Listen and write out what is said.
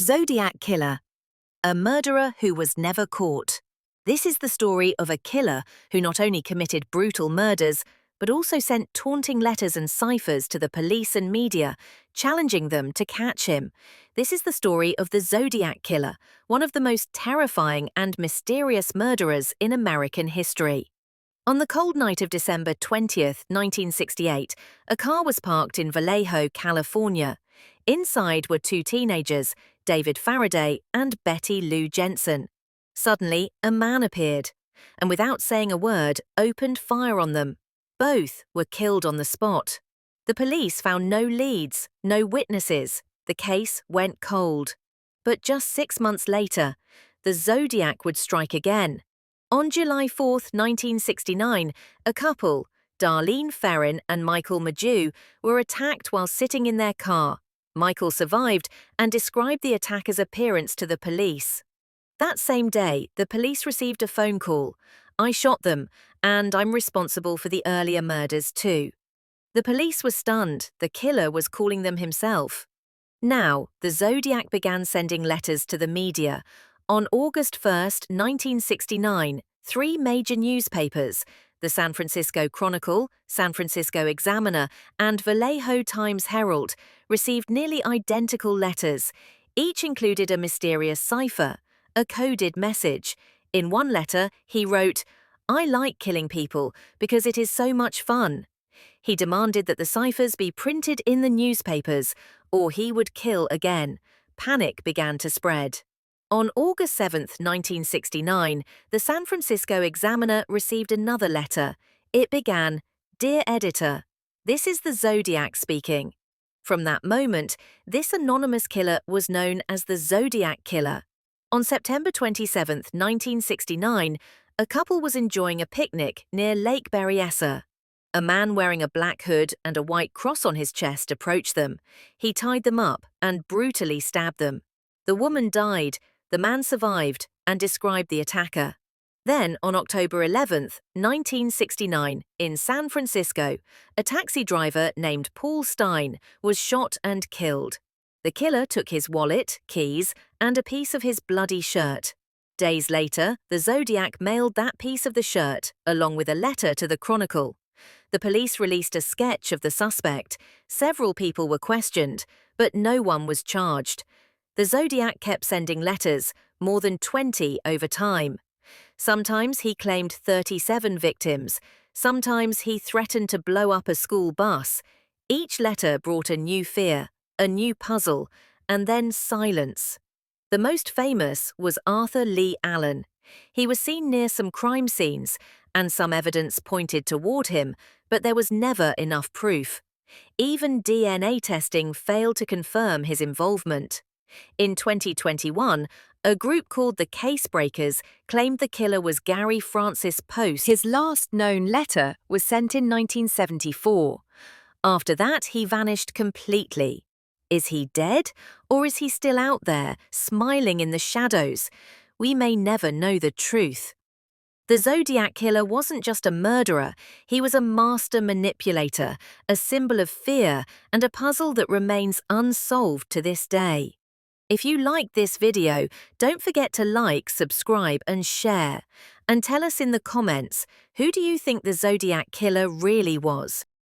Zodiac Killer, a murderer who was never caught. This is the story of a killer who not only committed brutal murders, but also sent taunting letters and ciphers to the police and media, challenging them to catch him. This is the story of the Zodiac Killer, one of the most terrifying and mysterious murderers in American history. On the cold night of December 20th, 1968, a car was parked in Vallejo, California. Inside were two teenagers, David Faraday and Betty Lou Jensen. Suddenly, a man appeared, and without saying a word, opened fire on them. Both were killed on the spot. The police found no leads, no witnesses. The case went cold. But just 6 months later, the Zodiac would strike again. On July 4th, 1969, a couple, Darlene Ferrin and Michael Maju, were attacked while sitting in their car. Michael survived and described the attacker's appearance to the police. That same day, the police received a phone call. "I shot them, and I'm responsible for the earlier murders too." The police were stunned. The killer was calling them himself. Now, the Zodiac began sending letters to the media. On August 1st, 1969, 3 major newspapers, the San Francisco Chronicle, San Francisco Examiner, and Vallejo Times-Herald, received nearly identical letters. Each included a mysterious cipher, a coded message. In one letter, he wrote, "I like killing people because it is so much fun." He demanded that the ciphers be printed in the newspapers, or he would kill again. Panic began to spread. On August 7th, 1969, the San Francisco Examiner received another letter. It began, "Dear Editor, this is the Zodiac speaking." From that moment, this anonymous killer was known as the Zodiac Killer. On September 27th, 1969, a couple was enjoying a picnic near Lake Berryessa. A man wearing a black hood and a white cross on his chest approached them. He tied them up and brutally stabbed them. The woman died. The man survived and described the attacker. Then, on October 11th, 1969, in San Francisco, a taxi driver named Paul Stein was shot and killed. The killer took his wallet, keys, and a piece of his bloody shirt. Days later, the Zodiac mailed that piece of the shirt, along with a letter to the Chronicle. The police released a sketch of the suspect. Several people were questioned, but no one was charged. The Zodiac kept sending letters, more than 20 over time. Sometimes he claimed 37 victims. Sometimes he threatened to blow up a school bus. Each letter brought a new fear, a new puzzle, and then silence. The most famous was Arthur Lee Allen. He was seen near some crime scenes, and some evidence pointed toward him, but there was never enough proof. Even DNA testing failed to confirm his involvement. In 2021, a group called the Case Breakers claimed the killer was Gary Francis Post. His last known letter was sent in 1974. After that, he vanished completely. Is he dead, or is he still out there, smiling in the shadows? We may never know the truth. The Zodiac Killer wasn't just a murderer, he was a master manipulator, a symbol of fear, and a puzzle that remains unsolved to this day. If you liked this video, don't forget to like, subscribe, and share. And tell us in the comments, who do you think the Zodiac Killer really was?